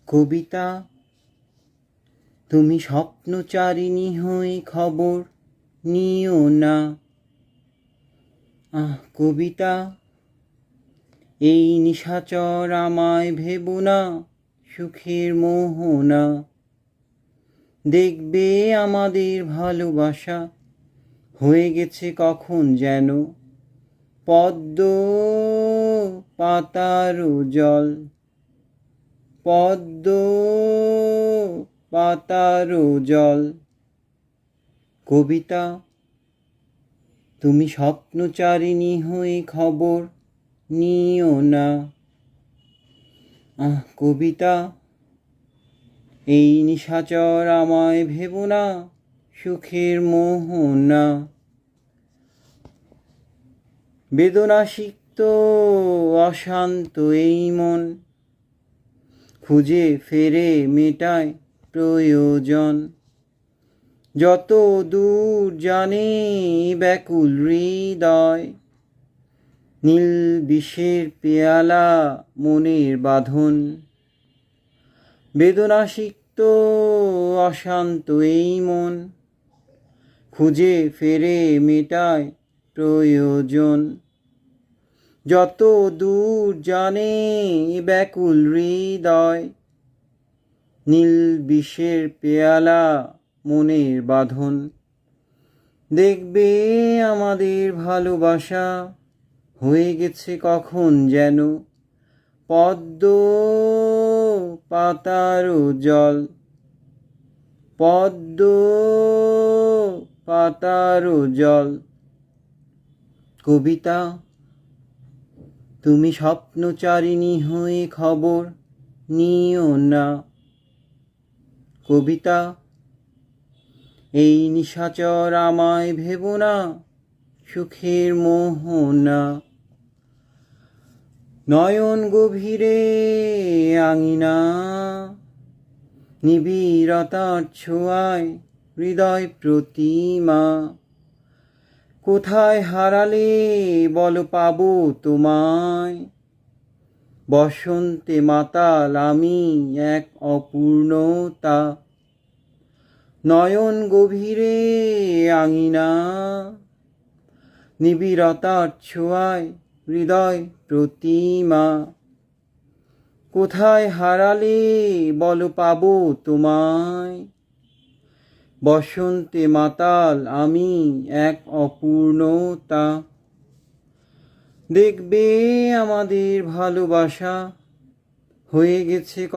কবিতা। তুমি স্বপ্নচারিণী হয়ে খবর নিও না। কবিতা। এই নিশাচর আমায় ভেবো না, সুখের মোহনা। দেখবে আমাদের ভালোবাসা হয়ে গেছে কখন যেন পদ্ম পাতার জল। পদ্ম পাতার জল। কবিতা। তুমি স্বপ্নচারিণী হয়ে খবর নিও না। কবিতা। এই নিশাচর আমায় ভেবো না, সুখের মোহনা। বেদনাসিক্ত অশান্ত এই মন খুঁজে ফেরে মেটায় প্রয়োজন। যত দূর জানে ব্যাকুল হৃদয়, নীল বিষের পেয়ালা মনের বাঁধন। বেদনাসিক্ত অশান্ত এই মন খুঁজে ফেরে মেটায় প্রয়োজন। যত দূর জানে ব্যাকুল হৃদয়, নীল বিষের পেয়ালা মনের বাঁধন। দেখবে আমাদের ভালোবাসা হয়ে গেছে কখন যেন পদ্ম পাতার জল। পদ্ম পাতার জল। কবিতা। তুমি স্বপ্নচারিণী হয়ে খবর নিও না। কবিতা। এই নিশাচর আমায় ভেবো না, সুখের মোহনা। নয়ন গভীরে আঙিনা, নিবিড়তার ছোঁয়ায় হৃদয় প্রতিমা। কোথায় হারালে বলো পাবো তোমায়, বসন্তে মাতাল আমি এক অপূর্ণতা। নয়ন গভীরে আঙিনা, নিবিড়তার ছোঁয়ায় হৃদয় প্রতিমা। কোথায় হারালে বলো পাবো তোমায়, বসন্তে মাতাল আমি এক অপূর্ণতা। দেখবে আমাদের ভালোবাসা হয়ে গেছে